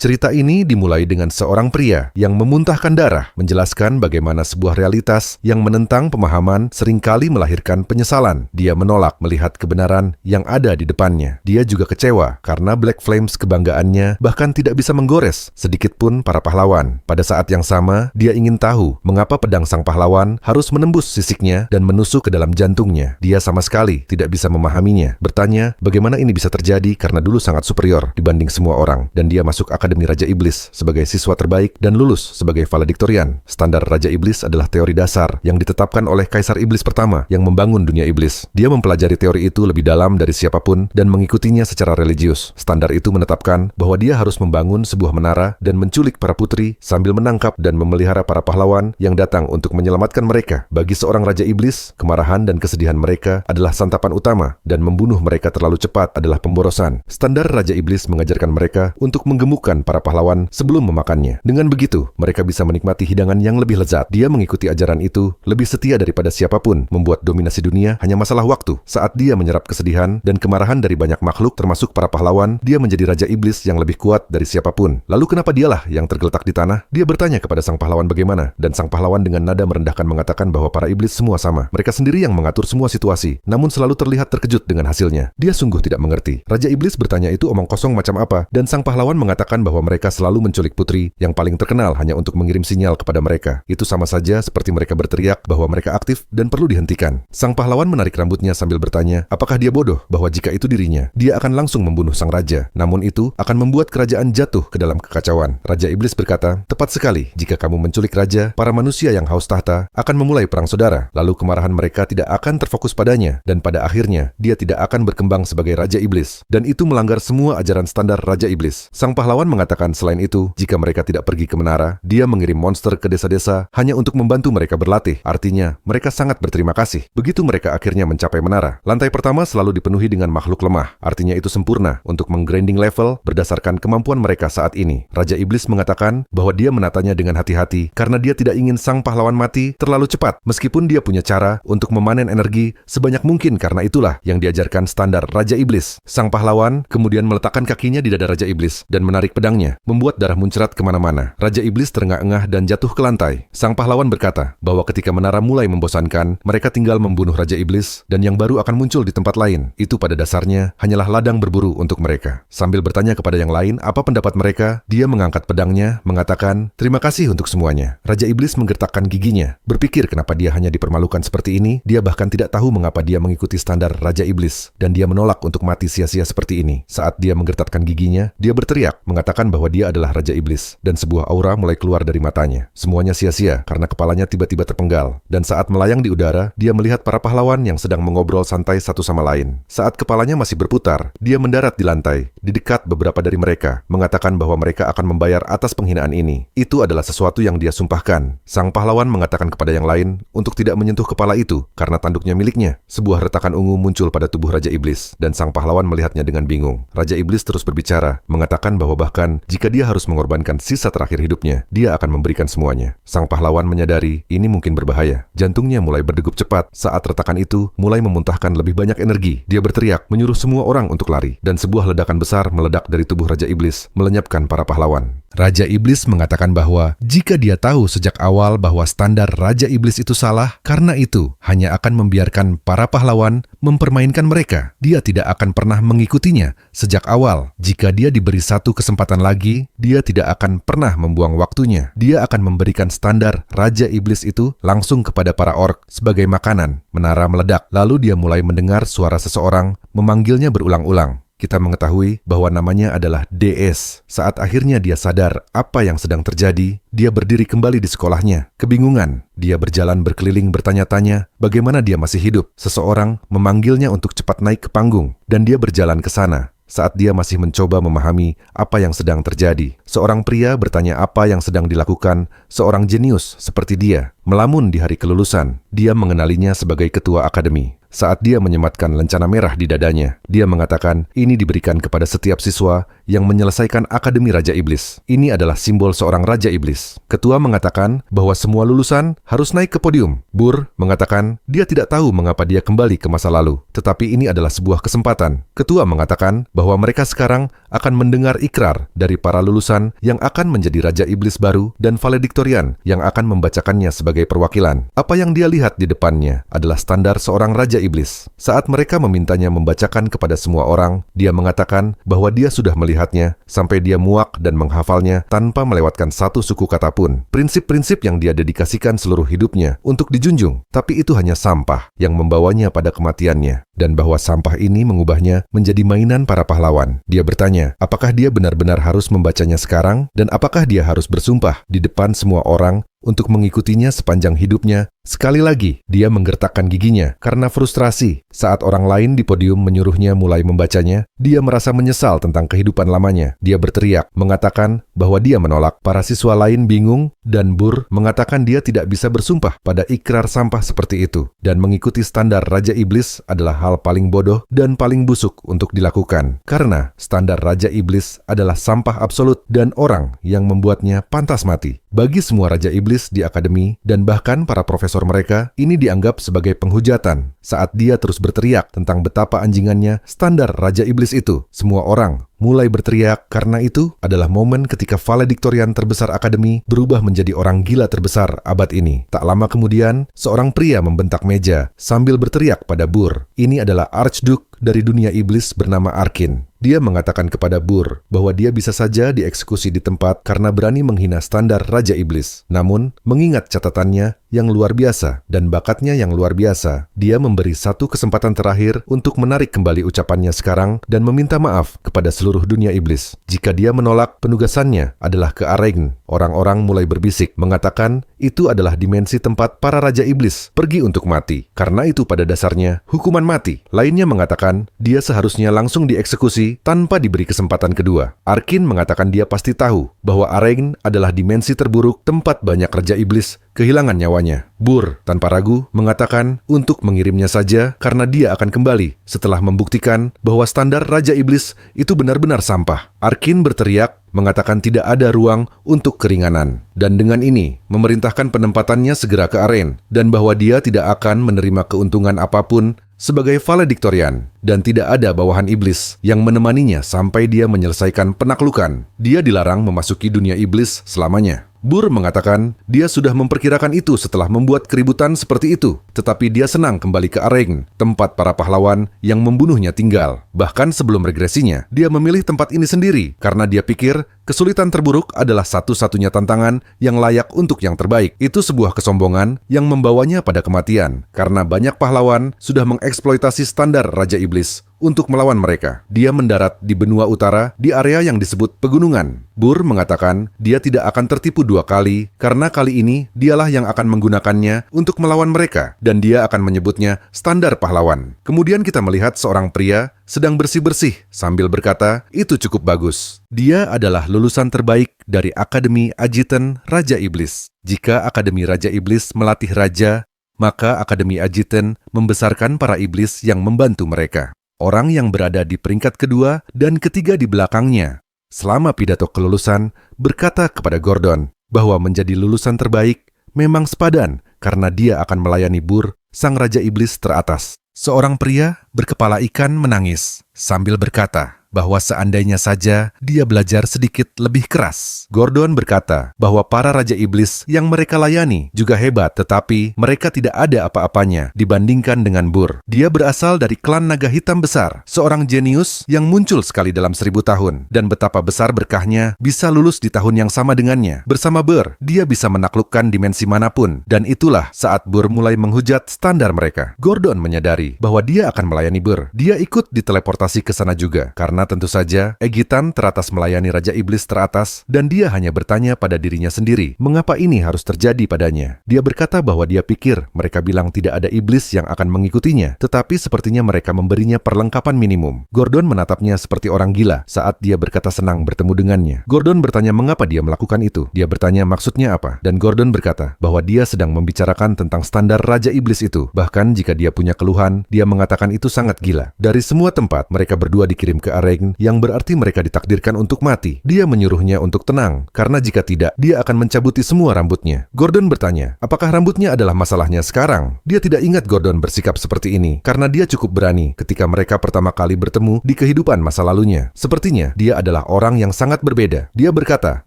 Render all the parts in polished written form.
Cerita ini dimulai dengan seorang pria yang memuntahkan darah, menjelaskan bagaimana sebuah realitas yang menentang pemahaman seringkali melahirkan penyesalan. Dia menolak melihat kebenaran yang ada di depannya. Dia juga kecewa karena Black Flames kebanggaannya bahkan tidak bisa menggores sedikit pun para pahlawan. Pada saat yang sama, dia ingin tahu mengapa pedang sang pahlawan harus menembus sisiknya dan menusuk ke dalam jantungnya. Dia sama sekali tidak bisa memahaminya. Bertanya bagaimana ini bisa terjadi karena dulu sangat superior dibanding semua orang, dan dia masuk Akademi Raja Iblis sebagai siswa terbaik dan lulus sebagai valediktorian. Standar Raja Iblis adalah teori dasar yang ditetapkan oleh Kaisar Iblis pertama yang membangun dunia iblis. Dia mempelajari teori itu lebih dalam dari siapapun dan mengikutinya secara religius. Standar itu menetapkan bahwa dia harus membangun sebuah menara dan menculik para putri sambil menangkap dan memelihara para pahlawan yang datang untuk menyelamatkan mereka. Bagi seorang Raja Iblis, kemarahan dan kesedihan mereka adalah santapan utama, dan membunuh mereka terlalu cepat adalah pemborosan. Standar Raja Iblis mengajarkan mereka untuk menggemukkan para pahlawan sebelum memakannya. Dengan begitu, mereka bisa menikmati hidangan yang lebih lezat. Dia mengikuti ajaran itu lebih setia daripada siapapun, membuat dominasi dunia hanya masalah waktu. Saat dia menyerap kesedihan dan kemarahan dari banyak makhluk termasuk para pahlawan, dia menjadi Raja Iblis yang lebih kuat dari siapapun. Lalu kenapa dialah yang tergeletak di tanah? Dia bertanya kepada sang pahlawan bagaimana, dan sang pahlawan dengan nada merendahkan mengatakan bahwa para iblis semua sama. Mereka sendiri yang mengatur semua situasi, namun selalu terlihat terkejut dengan hasilnya. Dia sungguh tidak mengerti. Raja Iblis bertanya itu omong kosong macam apa, dan sang pahlawan mengatakan bahwa mereka selalu menculik putri yang paling terkenal hanya untuk mengirim sinyal kepada mereka. Itu sama saja seperti mereka berteriak bahwa mereka aktif dan perlu dihentikan. Sang pahlawan menarik rambutnya sambil bertanya, apakah dia bodoh bahwa jika itu dirinya, dia akan langsung membunuh sang raja. Namun itu akan membuat kerajaan jatuh ke dalam kekacauan. Raja Iblis berkata, tepat sekali, jika kamu menculik raja, para manusia yang haus tahta akan memulai perang saudara. Lalu kemarahan mereka tidak akan terfokus padanya, dan pada akhirnya dia tidak akan berkembang sebagai Raja Iblis. Dan itu melanggar semua ajaran standar Raja Iblis. Sang pahlawan mengatakan selain itu, jika mereka tidak pergi ke menara, dia mengirim monster ke desa-desa hanya untuk membantu mereka berlatih. Artinya, mereka sangat berterima kasih. Begitu mereka akhirnya mencapai menara, lantai pertama selalu dipenuhi dengan makhluk lemah. Artinya itu sempurna untuk menggrinding level berdasarkan kemampuan mereka saat ini. Raja Iblis mengatakan bahwa dia menatanya dengan hati-hati karena dia tidak ingin sang pahlawan mati terlalu cepat, meskipun dia punya cara untuk memanen energi sebanyak mungkin karena itulah yang diajarkan standar Raja Iblis. Sang pahlawan kemudian meletakkan kakinya di dada Raja Iblis dan menarik pedangnya, membuat darah muncrat kemana-mana. Raja Iblis terengah-engah dan jatuh ke lantai. Sang pahlawan berkata bahwa ketika menara mulai membosankan, mereka tinggal membunuh Raja Iblis dan yang baru akan muncul di tempat lain. Itu pada dasarnya hanyalah ladang berburu untuk mereka. Sambil bertanya kepada yang lain apa pendapat mereka, dia mengangkat pedangnya, mengatakan, terima kasih untuk semuanya. Raja Iblis menggertakkan giginya, berpikir kenapa dia hanya dipermalukan seperti ini. Dia bahkan tidak tahu mengapa dia mengikuti standar Raja Iblis, dan dia menolak untuk mati sia-sia seperti ini. Saat dia menggertakkan giginya, dia berteriak, mengatakan bahwa dia adalah Raja Iblis, dan sebuah aura mulai keluar dari matanya. Semuanya sia-sia karena kepalanya tiba-tiba terpenggal, dan saat melayang di udara, dia melihat para pahlawan yang sedang mengobrol santai satu sama lain. Saat kepalanya masih berputar, dia mendarat di lantai, di dekat beberapa dari mereka, mengatakan bahwa mereka akan membayar atas penghinaan ini. Itu adalah sesuatu yang dia sumpahkan. Sang pahlawan mengatakan kepada yang lain untuk tidak menyentuh kepala itu karena tanduknya miliknya. Sebuah retakan ungu muncul pada tubuh Raja Iblis, dan sang pahlawan melihatnya dengan bingung. Raja Iblis terus berbicara, mengatakan bahwa bahkan jika dia harus mengorbankan sisa terakhir hidupnya, dia akan memberikan semuanya. Sang pahlawan menyadari ini mungkin berbahaya. Jantungnya mulai berdegup cepat. Saat retakan itu mulai memuntahkan lebih banyak energi, dia berteriak, menyuruh semua orang untuk lari, dan sebuah ledakan besar meledak dari tubuh Raja Iblis, melenyapkan para pahlawan. Raja Iblis mengatakan bahwa jika dia tahu sejak awal bahwa standar Raja Iblis itu salah, karena itu hanya akan membiarkan para pahlawan mempermainkan mereka. Dia tidak akan pernah mengikutinya sejak awal. Jika dia diberi satu kesempatan lagi, dia tidak akan pernah membuang waktunya. Dia akan memberikan standar Raja Iblis itu langsung kepada para orc sebagai makanan. Menara meledak, lalu dia mulai mendengar suara seseorang memanggilnya berulang-ulang. Kita mengetahui bahwa namanya adalah DS. Saat akhirnya dia sadar apa yang sedang terjadi, dia berdiri kembali di sekolahnya. Kebingungan, dia berjalan berkeliling bertanya-tanya bagaimana dia masih hidup. Seseorang memanggilnya untuk cepat naik ke panggung, dan dia berjalan ke sana. Saat dia masih mencoba memahami apa yang sedang terjadi, seorang pria bertanya apa yang sedang dilakukan seorang jenius seperti dia. Melamun di hari kelulusan, dia mengenalinya sebagai ketua akademi. Saat dia menyematkan lencana merah di dadanya, dia mengatakan ini diberikan kepada setiap siswa yang menyelesaikan Akademi Raja Iblis. Ini adalah simbol seorang Raja Iblis. Ketua mengatakan bahwa semua lulusan harus naik ke podium. Burr mengatakan dia tidak tahu mengapa dia kembali ke masa lalu, tetapi ini adalah sebuah kesempatan. Ketua mengatakan bahwa mereka sekarang akan mendengar ikrar dari para lulusan yang akan menjadi Raja Iblis baru dan valediktorian yang akan membacakannya sebagai perwakilan. Apa yang dia lihat di depannya adalah standar seorang Raja Iblis. Saat mereka memintanya membacakan kepada semua orang, dia mengatakan bahwa dia sudah melihatnya sampai dia muak dan menghafalnya tanpa melewatkan satu suku kata pun. Prinsip-prinsip yang dia dedikasikan seluruh hidupnya untuk dijunjung, tapi itu hanya sampah yang membawanya pada kematiannya, dan bahwa sampah ini mengubahnya menjadi mainan para pahlawan. Dia bertanya, apakah dia benar-benar harus membacanya sekarang, dan apakah dia harus bersumpah di depan semua orang untuk mengikutinya sepanjang hidupnya. Sekali lagi, dia menggertakkan giginya karena frustrasi. Saat orang lain di podium menyuruhnya mulai membacanya, dia merasa menyesal tentang kehidupan lamanya. Dia berteriak, mengatakan bahwa dia menolak. Para siswa lain bingung, dan Burr mengatakan dia tidak bisa bersumpah pada ikrar sampah seperti itu. Dan mengikuti standar Raja Iblis adalah hal paling bodoh dan paling busuk untuk dilakukan. Karena standar Raja Iblis adalah sampah absolut dan orang yang membuatnya pantas mati. Bagi semua Raja Iblis di akademi dan bahkan para profesor mereka, ini dianggap sebagai penghujatan. Saat dia terus berteriak tentang betapa anjingannya standar Raja Iblis itu, semua orang mulai berteriak karena itu adalah momen ketika valediktorian terbesar akademi berubah menjadi orang gila terbesar abad ini. Tak lama kemudian, seorang pria membentak meja sambil berteriak pada Burr. Ini adalah Archduke dari dunia iblis bernama Arkin. Dia mengatakan kepada Burr bahwa dia bisa saja dieksekusi di tempat karena berani menghina standar Raja Iblis. Namun, mengingat catatannya yang luar biasa dan bakatnya yang luar biasa, dia memberi satu kesempatan terakhir untuk menarik kembali ucapannya sekarang dan meminta maaf kepada seluruh dunia iblis. Jika dia menolak, penugasannya adalah ke Aregn. Orang-orang mulai berbisik, mengatakan itu adalah dimensi tempat para Raja Iblis pergi untuk mati. Karena itu pada dasarnya hukuman mati. Lainnya mengatakan dia seharusnya langsung dieksekusi tanpa diberi kesempatan kedua. Arkin mengatakan dia pasti tahu bahwa Aregn adalah dimensi terburuk tempat banyak Raja Iblis kehilangan nyawanya. Burr tanpa ragu mengatakan untuk mengirimnya saja karena dia akan kembali setelah membuktikan bahwa standar Raja Iblis itu benar-benar sampah. Arkin berteriak mengatakan tidak ada ruang untuk keringanan. Dan dengan ini, memerintahkan penempatannya segera ke Aregn dan bahwa dia tidak akan menerima keuntungan apapun sebagai valediktorian, dan tidak ada bawahan iblis yang menemaninya sampai dia menyelesaikan penaklukan. Dia dilarang memasuki dunia iblis selamanya. Burr mengatakan dia sudah memperkirakan itu setelah membuat keributan seperti itu, tetapi dia senang kembali ke Aregn, tempat para pahlawan yang membunuhnya tinggal. Bahkan sebelum regresinya, dia memilih tempat ini sendiri karena dia pikir kesulitan terburuk adalah satu-satunya tantangan yang layak untuk yang terbaik. Itu sebuah kesombongan yang membawanya pada kematian, karena banyak pahlawan sudah mengeksploitasi standar Raja Iblis untuk melawan mereka. Dia mendarat di benua utara di area yang disebut pegunungan. Burr mengatakan dia tidak akan tertipu dua kali karena kali ini dialah yang akan menggunakannya untuk melawan mereka dan dia akan menyebutnya standar pahlawan. Kemudian kita melihat seorang pria sedang bersih-bersih sambil berkata, itu cukup bagus. Dia adalah lulusan terbaik dari Akademi Ajitan Raja Iblis. Jika Akademi Raja Iblis melatih raja, maka Akademi Ajitan membesarkan para iblis yang membantu mereka. Orang yang berada di peringkat kedua dan ketiga di belakangnya selama pidato kelulusan berkata kepada Gordon bahwa menjadi lulusan terbaik memang sepadan karena dia akan melayani Burr, sang Raja Iblis teratas. Seorang pria berkepala ikan menangis sambil berkata bahwa seandainya saja dia belajar sedikit lebih keras. Gordon berkata bahwa para Raja Iblis yang mereka layani juga hebat, tetapi mereka tidak ada apa-apanya dibandingkan dengan Burr. Dia berasal dari klan naga hitam besar, seorang jenius yang muncul sekali dalam 1000 tahun, dan betapa besar berkahnya bisa lulus di tahun yang sama dengannya. Bersama Burr, dia bisa menaklukkan dimensi manapun, dan itulah saat Burr mulai menghujat standar mereka. Gordon menyadari bahwa dia akan melayani Burr. Dia ikut diteleportasi ke sana juga, karena tentu saja Egitan teratas melayani Raja Iblis teratas, dan dia hanya bertanya pada dirinya sendiri, mengapa ini harus terjadi padanya. Dia berkata bahwa dia pikir mereka bilang tidak ada iblis yang akan mengikutinya, tetapi sepertinya mereka memberinya perlengkapan minimum. Gordon menatapnya seperti orang gila saat dia berkata senang bertemu dengannya. Gordon bertanya mengapa dia melakukan itu. Dia bertanya maksudnya apa, dan Gordon berkata bahwa dia sedang membicarakan tentang standar Raja Iblis itu. Bahkan jika dia punya keluhan, dia mengatakan itu sangat gila. Dari semua tempat, mereka berdua dikirim ke area Aragn, yang berarti mereka ditakdirkan untuk mati. Dia menyuruhnya untuk tenang, karena jika tidak, dia akan mencabuti semua rambutnya. Gordon bertanya, apakah rambutnya adalah masalahnya sekarang? Dia tidak ingat Gordon bersikap seperti ini, karena dia cukup berani ketika mereka pertama kali bertemu di kehidupan masa lalunya. Sepertinya, dia adalah orang yang sangat berbeda. Dia berkata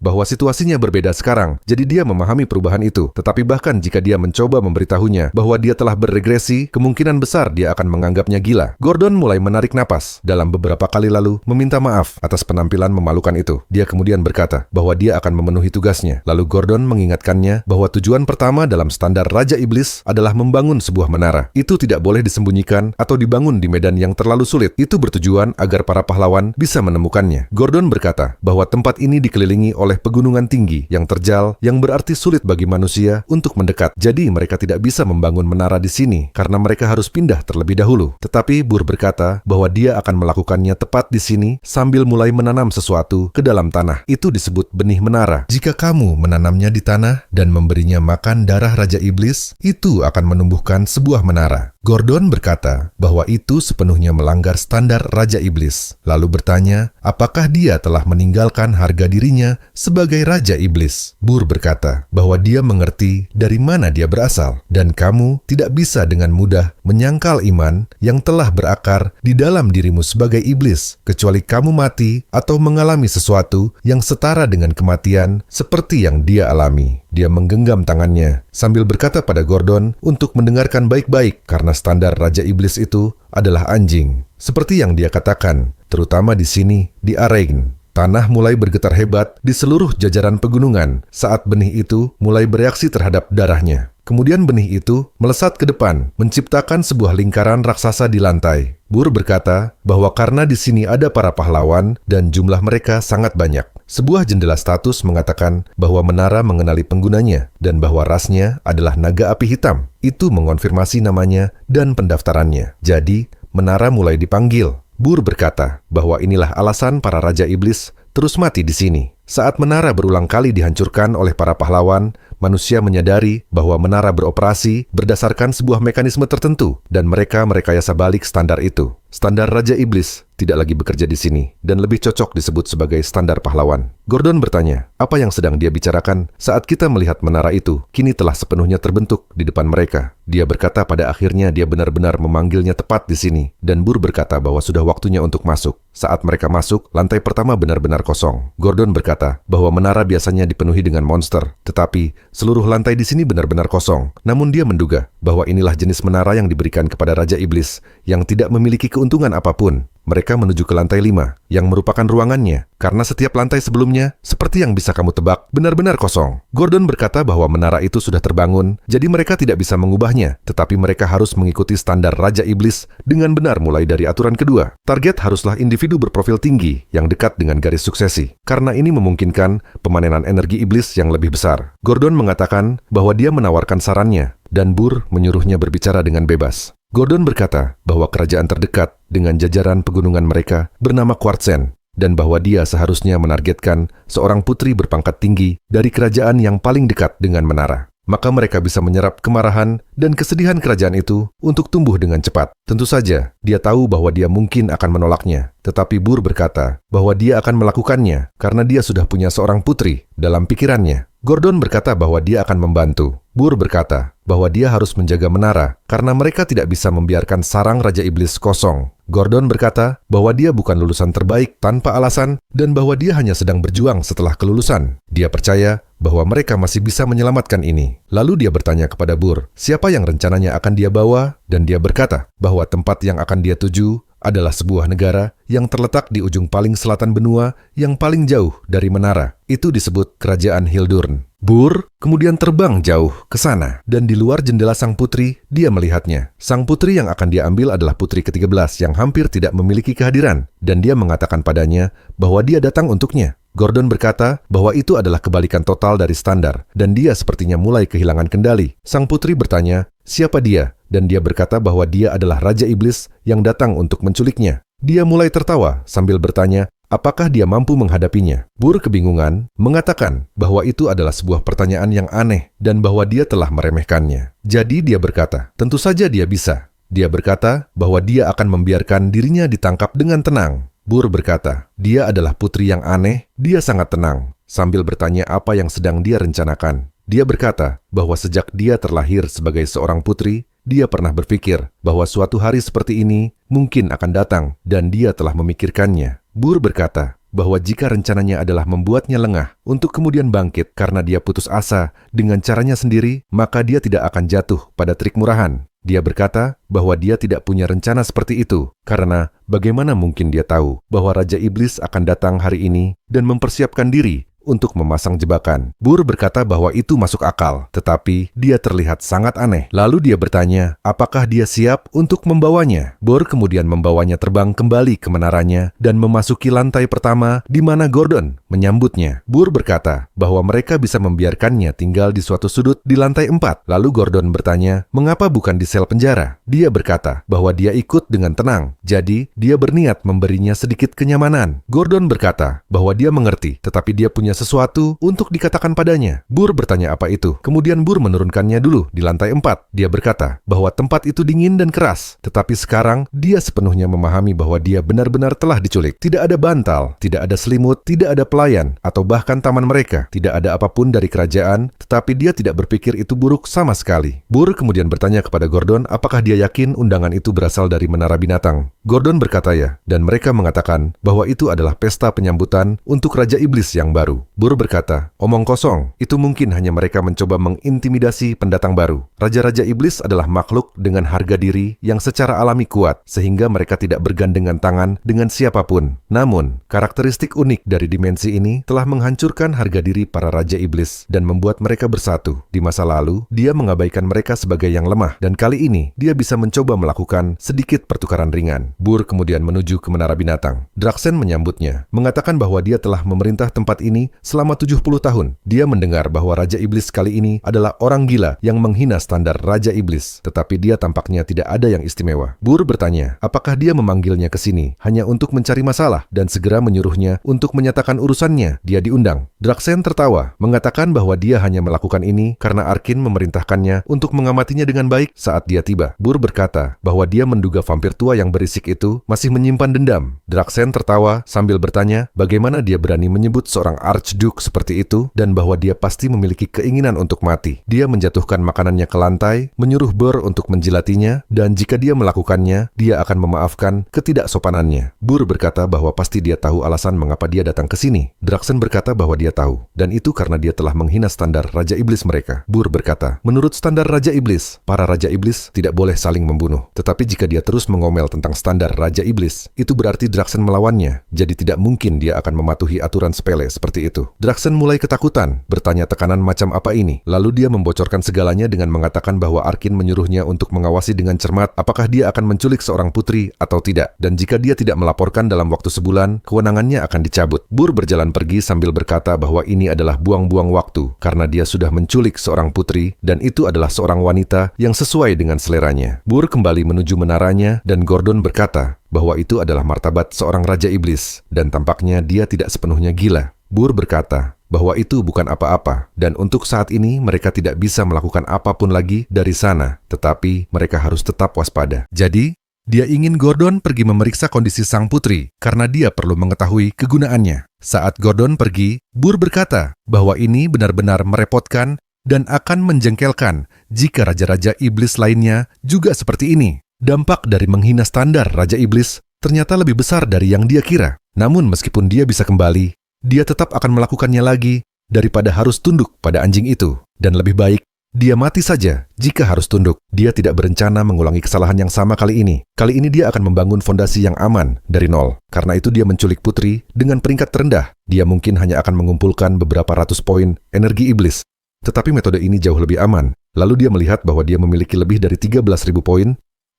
bahwa situasinya berbeda sekarang, jadi dia memahami perubahan itu. Tetapi bahkan jika dia mencoba memberitahunya bahwa dia telah beregresi, kemungkinan besar dia akan menganggapnya gila. Gordon mulai menarik napas dalam beberapa kali lalu meminta maaf atas penampilan memalukan itu. Dia kemudian berkata bahwa dia akan memenuhi tugasnya. Lalu Gordon mengingatkannya bahwa tujuan pertama dalam standar Raja Iblis adalah membangun sebuah menara. Itu tidak boleh disembunyikan atau dibangun di medan yang terlalu sulit. Itu bertujuan agar para pahlawan bisa menemukannya. Gordon berkata bahwa tempat ini dikelilingi oleh pegunungan tinggi yang terjal, yang berarti sulit bagi manusia untuk mendekat. Jadi mereka tidak bisa membangun menara di sini karena mereka harus pindah terlebih dahulu. Tetapi Burr berkata bahwa dia akan melakukannya tepat di sini sambil mulai menanam sesuatu ke dalam tanah. Itu disebut benih menara. Jika kamu menanamnya di tanah dan memberinya makan darah Raja Iblis, itu akan menumbuhkan sebuah menara. Gordon berkata bahwa itu sepenuhnya melanggar standar Raja Iblis. Lalu bertanya, apakah dia telah meninggalkan harga dirinya sebagai Raja Iblis? Burr berkata bahwa dia mengerti dari mana dia berasal, dan kamu tidak bisa dengan mudah menyangkal iman yang telah berakar di dalam dirimu sebagai iblis, kecuali kamu mati atau mengalami sesuatu yang setara dengan kematian seperti yang dia alami. Dia menggenggam tangannya sambil berkata pada Gordon untuk mendengarkan baik-baik karena standar Raja Iblis itu adalah anjing. Seperti yang dia katakan, terutama di sini, di Aragn. Tanah mulai bergetar hebat di seluruh jajaran pegunungan saat benih itu mulai bereaksi terhadap darahnya. Kemudian benih itu melesat ke depan, menciptakan sebuah lingkaran raksasa di lantai. Burr berkata bahwa karena di sini ada para pahlawan dan jumlah mereka sangat banyak. Sebuah jendela status mengatakan bahwa menara mengenali penggunanya dan bahwa rasnya adalah naga api hitam. Itu mengonfirmasi namanya dan pendaftarannya. Jadi, menara mulai dipanggil. Burr berkata bahwa inilah alasan para Raja Iblis terus mati di sini. Saat menara berulang kali dihancurkan oleh para pahlawan, manusia menyadari bahwa menara beroperasi berdasarkan sebuah mekanisme tertentu dan mereka merekayasa balik standar itu. Standar Raja Iblis tidak lagi bekerja di sini dan lebih cocok disebut sebagai standar pahlawan. Gordon bertanya, apa yang sedang dia bicarakan saat kita melihat menara itu kini telah sepenuhnya terbentuk di depan mereka. Dia berkata pada akhirnya dia benar-benar memanggilnya tepat di sini, dan Burr berkata bahwa sudah waktunya untuk masuk. Saat mereka masuk, lantai pertama benar-benar kosong. Gordon berkata bahwa menara biasanya dipenuhi dengan monster, tetapi seluruh lantai di sini benar-benar kosong. Namun dia menduga bahwa inilah jenis menara yang diberikan kepada Raja Iblis yang tidak memiliki keuntungan apapun. Mereka menuju ke lantai 5, yang merupakan ruangannya, karena setiap lantai sebelumnya, seperti yang bisa kamu tebak, benar-benar kosong. Gordon berkata bahwa menara itu sudah terbangun, jadi mereka tidak bisa mengubahnya, tetapi mereka harus mengikuti standar Raja Iblis dengan benar mulai dari aturan kedua. Target haruslah individu berprofil tinggi, yang dekat dengan garis suksesi, karena ini memungkinkan pemanenan energi iblis yang lebih besar. Gordon mengatakan bahwa dia menawarkan sarannya, dan Burr menyuruhnya berbicara dengan bebas. Gordon berkata bahwa kerajaan terdekat dengan jajaran pegunungan mereka bernama Quartsen, dan bahwa dia seharusnya menargetkan seorang putri berpangkat tinggi dari kerajaan yang paling dekat dengan menara. Maka mereka bisa menyerap kemarahan dan kesedihan kerajaan itu untuk tumbuh dengan cepat. Tentu saja, dia tahu bahwa dia mungkin akan menolaknya. Tetapi Burr berkata bahwa dia akan melakukannya karena dia sudah punya seorang putri dalam pikirannya. Gordon berkata bahwa dia akan membantu. Burr berkata bahwa dia harus menjaga menara karena mereka tidak bisa membiarkan sarang Raja Iblis kosong. Gordon berkata bahwa dia bukan lulusan terbaik tanpa alasan dan bahwa dia hanya sedang berjuang setelah kelulusan. Dia percaya bahwa mereka masih bisa menyelamatkan ini. Lalu dia bertanya kepada Burr, siapa yang rencananya akan dia bawa? Dan dia berkata bahwa tempat yang akan dia tuju adalah sebuah negara yang terletak di ujung paling selatan benua yang paling jauh dari menara. Itu disebut Kerajaan Hildurn. Burr kemudian terbang jauh ke sana, dan di luar jendela sang putri, dia melihatnya. Sang putri yang akan dia ambil adalah putri ke-13 yang hampir tidak memiliki kehadiran, dan dia mengatakan padanya bahwa dia datang untuknya. Gordon berkata bahwa itu adalah kebalikan total dari standar, dan dia sepertinya mulai kehilangan kendali. Sang putri bertanya, siapa dia? Dan dia berkata bahwa dia adalah Raja Iblis yang datang untuk menculiknya. Dia mulai tertawa sambil bertanya, apakah dia mampu menghadapinya? Burr kebingungan, mengatakan bahwa itu adalah sebuah pertanyaan yang aneh dan bahwa dia telah meremehkannya. Jadi dia berkata, tentu saja dia bisa. Dia berkata bahwa dia akan membiarkan dirinya ditangkap dengan tenang. Burr berkata, dia adalah putri yang aneh, dia sangat tenang, sambil bertanya apa yang sedang dia rencanakan. Dia berkata bahwa sejak dia terlahir sebagai seorang putri, dia pernah berpikir bahwa suatu hari seperti ini mungkin akan datang dan dia telah memikirkannya. Burr berkata bahwa jika rencananya adalah membuatnya lengah untuk kemudian bangkit karena dia putus asa dengan caranya sendiri, maka dia tidak akan jatuh pada trik murahan. Dia berkata bahwa dia tidak punya rencana seperti itu, karena bagaimana mungkin dia tahu bahwa Raja Iblis akan datang hari ini dan mempersiapkan diri untuk memasang jebakan. Burr berkata bahwa itu masuk akal, tetapi dia terlihat sangat aneh. Lalu dia bertanya, apakah dia siap untuk membawanya? Burr kemudian membawanya terbang kembali ke menaranya dan memasuki lantai pertama di mana Gordon menyambutnya. Burr berkata bahwa mereka bisa membiarkannya tinggal di suatu sudut di lantai 4. Lalu Gordon bertanya, mengapa bukan di sel penjara? Dia berkata bahwa dia ikut dengan tenang, jadi dia berniat memberinya sedikit kenyamanan. Gordon berkata bahwa dia mengerti, tetapi dia punya sesuatu untuk dikatakan padanya. Burr bertanya apa itu. Kemudian Burr menurunkannya dulu di lantai 4. Dia berkata bahwa tempat itu dingin dan keras, tetapi sekarang dia sepenuhnya memahami bahwa dia benar-benar telah diculik. Tidak ada bantal, tidak ada selimut, tidak ada pelayan, atau bahkan taman mereka. Tidak ada apapun dari kerajaan, tetapi dia tidak berpikir itu buruk sama sekali. Burr kemudian bertanya kepada Gordon apakah dia yakin undangan itu berasal dari Menara Binatang. Gordon berkata ya, dan mereka mengatakan bahwa itu adalah pesta penyambutan untuk Raja Iblis yang baru. Burr berkata, omong kosong, itu mungkin hanya mereka mencoba mengintimidasi pendatang baru. Raja-raja iblis adalah makhluk dengan harga diri yang secara alami kuat, sehingga mereka tidak bergandengan tangan dengan siapapun. Namun, karakteristik unik dari dimensi ini telah menghancurkan harga diri para raja iblis dan membuat mereka bersatu. Di masa lalu, dia mengabaikan mereka sebagai yang lemah, dan kali ini dia bisa mencoba melakukan sedikit pertukaran ringan. Burr kemudian menuju ke Menara Binatang. Draxen menyambutnya, mengatakan bahwa dia telah memerintah tempat ini selama 70 tahun. Dia mendengar bahwa Raja Iblis kali ini adalah orang gila yang menghina standar Raja Iblis, tetapi dia tampaknya tidak ada yang istimewa. Burr bertanya, apakah dia memanggilnya ke sini hanya untuk mencari masalah dan segera menyuruhnya untuk menyatakan urusannya. Dia diundang. Draxen tertawa, mengatakan bahwa dia hanya melakukan ini karena Arkin memerintahkannya untuk mengamatinya dengan baik saat dia tiba. Burr berkata bahwa dia menduga vampir tua yang berisik itu masih menyimpan dendam. Draxen tertawa sambil bertanya bagaimana dia berani menyebut seorang Archduke seperti itu dan bahwa dia pasti memiliki keinginan untuk mati. Dia menjatuhkan makanannya ke lantai, menyuruh Burr untuk menjilatinya, dan jika dia melakukannya, dia akan memaafkan ketidaksopanannya. Burr berkata bahwa pasti dia tahu alasan mengapa dia datang ke sini. Draxen berkata bahwa dia tahu, dan itu karena dia telah menghina standar Raja Iblis mereka. Burr berkata, menurut standar Raja Iblis, para Raja Iblis tidak boleh saling membunuh. Tetapi jika dia terus mengomel tentang standar Raja Iblis, itu berarti Draxen melawannya, jadi tidak mungkin dia akan mematuhi aturan sepele seperti itu. Draxen mulai ketakutan, bertanya tekanan macam apa ini. Lalu dia membocorkan segalanya dengan mengatakan bahwa Arkin menyuruhnya untuk mengawasi dengan cermat apakah dia akan menculik seorang putri atau tidak. Dan jika dia tidak melaporkan dalam waktu sebulan, kewenangannya akan dicabut. Burr berjalan pergi sambil berkata bahwa ini adalah buang-buang waktu, karena dia sudah menculik seorang putri, dan itu adalah seorang wanita yang sesuai dengan seleranya. Burr kembali menuju menaranya, dan Gordon berkata bahwa itu adalah martabat seorang Raja Iblis, dan tampaknya dia tidak sepenuhnya gila. Burr berkata bahwa itu bukan apa-apa, dan untuk saat ini mereka tidak bisa melakukan apapun lagi dari sana, tetapi mereka harus tetap waspada. Jadi, dia ingin Gordon pergi memeriksa kondisi sang putri, karena dia perlu mengetahui kegunaannya. Saat Gordon pergi, Burr berkata bahwa ini benar-benar merepotkan dan akan menjengkelkan jika raja-raja iblis lainnya juga seperti ini. Dampak dari menghina standar Raja Iblis ternyata lebih besar dari yang dia kira. Namun meskipun dia bisa kembali, dia tetap akan melakukannya lagi daripada harus tunduk pada anjing itu. Dan lebih baik, dia mati saja jika harus tunduk. Dia tidak berencana mengulangi kesalahan yang sama kali ini. Kali ini dia akan membangun fondasi yang aman dari nol. Karena itu dia menculik putri dengan peringkat terendah. Dia mungkin hanya akan mengumpulkan beberapa ratus poin energi iblis. Tetapi metode ini jauh lebih aman. Lalu dia melihat bahwa dia memiliki lebih dari 13.000 poin.